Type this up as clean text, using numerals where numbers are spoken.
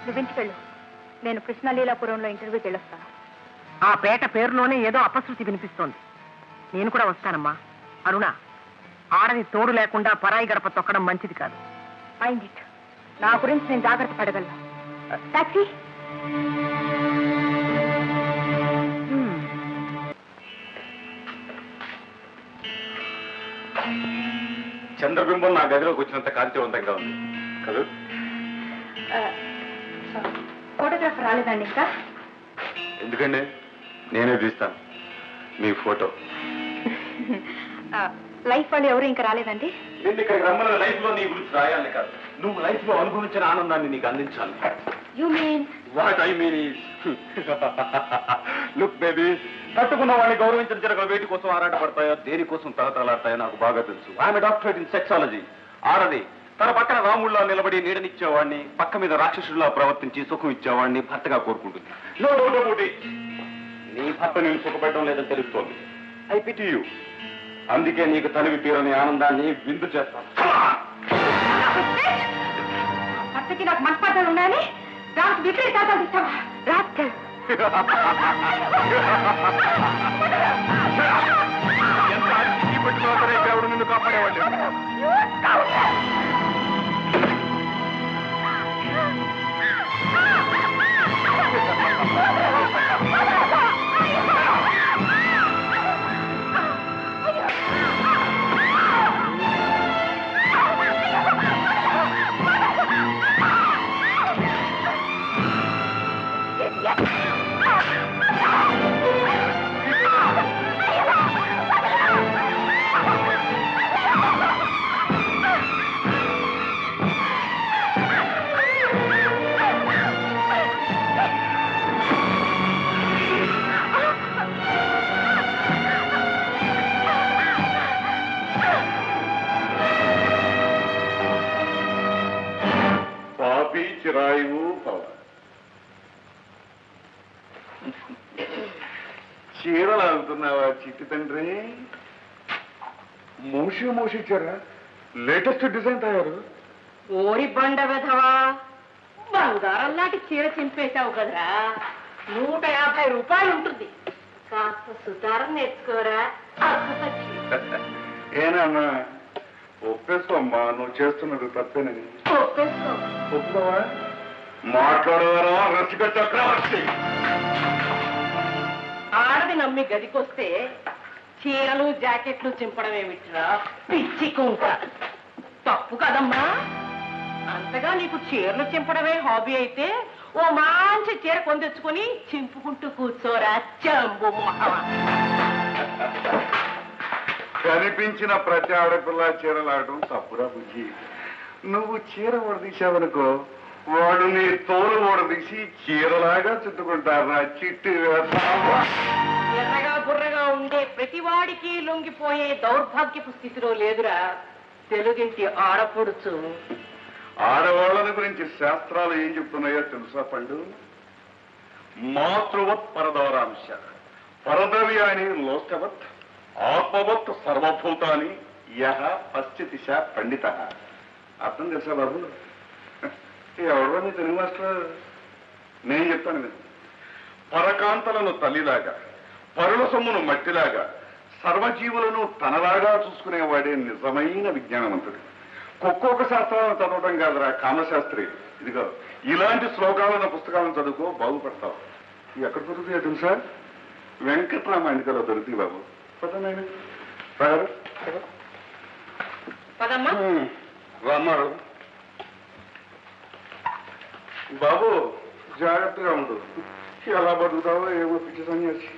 నువ్వింటికి వెళ్ళు. నేను కృష్ణలీలాపురంలో ఇంటర్వ్యూకి వెళ్ళొస్తాను. ఆ పేట పేరులోనే ఏదో అపశృతి వినిపిస్తోంది. నేను కూడా వస్తానమ్మా. అరుణ, ఆడది తోడు లేకుండా పరాయి గడప తొక్కడం మంచిది కాదు. Mind it. నా గురించి నేను జాగ్రత్త పడగలను. టాక్సీ. చంద్రబింబం నా గదిలోకి వచ్చినంత కాంతివంతంగా ఉంది కదా. ఫోటోగ్రాఫర్ రాలేదండి ఇంకా? ఎందుకండి, నేనే తీస్తాను మీ ఫోటో. లైఫ్ వాళ్ళు ఎవరు ఇంకా రాలేదండి? నేను ఇక్కడికి రమ్మన్న లైఫ్ లో నీ గురించి రాయాలి కాదు, నువ్వు లైఫ్ లో అనుభవించిన ఆనందాన్ని నీకు అందించాలి. You mean? What I mean is look baby, తట్టుకున్న వాడిని గౌరవించిన జరగల వేటి కోసం ఆరాటపడతాయో దేనికోసం తలతలాడతాయో నాకు బాగా తెలుసు. I'm doctorate in sexology. ఆడది తన పక్కన రాముళ్ళ నిలబడి నీడనిచ్చేవాడిని, పక్క మీద రాక్షసుల్లా ప్రవర్తించి సుఖం ఇచ్చేవాడిని భర్తగా కోరుకుంటుంది. No doubt about it. నీ భర్త నేను సుఖపెట్టడం లేదని తెలుస్తోంది. I pity you. అందుకే నీకు తనివి తీరని ఆనందాన్ని విందు చేస్తాను. భర్తకి నాకు మనస్పాఠాలు ఉన్నాయని దానికి విపరీతాలు ఇస్తావా? రాత్రి ఎంత అతిథి పెట్టినా సరే ఎవడు నిన్ను కాపాడేవాళ్ళు. చిరాయువు పవ చీరలు ఆగుతున్నావా చిట్టి తండ్రి? మూసి చీర, లేటెస్ట్ డిజైన్ తయారు. ఓరి బండ వెధవా, బంగారం లాంటి చీర చింపేశావు కదరా. 150 రూపాయలు ఉంటుంది. కాస్త సుతారం నేర్చుకోరా. ఏనమ్మా, ఒప్పేసుకోమ్మా, నువ్వు చేస్తున్నది తప్పేనని. ఒప్పేసుకో. ఒప్పుకోవా? మాట్లాడవారా రసిక చక్రవర్తి? ఆడది నమ్మి గదికొస్తే చీరలు జాకెట్లు చింపడం ఏమిట్రా పిచ్చి కుంక. తప్పు కదమ్మా. అంతగా నీకు చీరలు చింపడమే హాబీ అయితే ఓ మంచి చీర కొందెచ్చుకొని చింపుకుంటూ కూర్చోరా చంబు. కనిపించిన ప్రతి ఆడపిల్ల చీరలాడటం తప్పురా బుజ్జి. నువ్వు చీర ఓడదీశావనుకో, వాడు నీ తోలు ఓడదీసి చీరలాగా చుట్టుకుంటారా చిట్టి. ఎర్రగా బుర్రగా ఉండే ప్రతివాడికి లొంగిపోయే దౌర్భాగ్యపు స్థితిలో లేదురా తెలుగింటి ఆడపడుచు. ఆడవాళ్ళని గురించి శాస్త్రాలు ఏం చెప్తున్నాయో తెలుసా పండు? మాతృవత్ పరదవరాంశ, పరద్రవ్యాన్ని లోకవత్, ఆత్మవత్ సర్వభూతాన్ని యహ పశ్చితిశ పండిత. అర్థం తెలుసా బాబు? ఎవరో నీ తెలుగు మాస్టర్? నేను చెప్తాను నేను. పరకాంతలను తల్లిలాగా, పరుల సొమ్మును మట్టిలాగా, సర్వజీవులను తనలాగా చూసుకునేవాడే నిజమైన విజ్ఞానవంతుడు. ఒక్కొక్క శాస్త్రాలను చదవటం కాదురా కామశాస్త్రి. ఇదిగో ఇలాంటి శ్లోకాలను పుస్తకాలను చదువుకో, బాగుపడతావు. ఇవి ఎక్కడ దొరుకుతాయో తెలుసా? వెంకట్రామాయణికలో దొరుకుతాయి బాబు. పదనాయన రామారావు బాబు, జాగ్రత్తగా ఉండు. ఎలా బతుకుతావో ఏమో పిచ్చి సన్యాసి.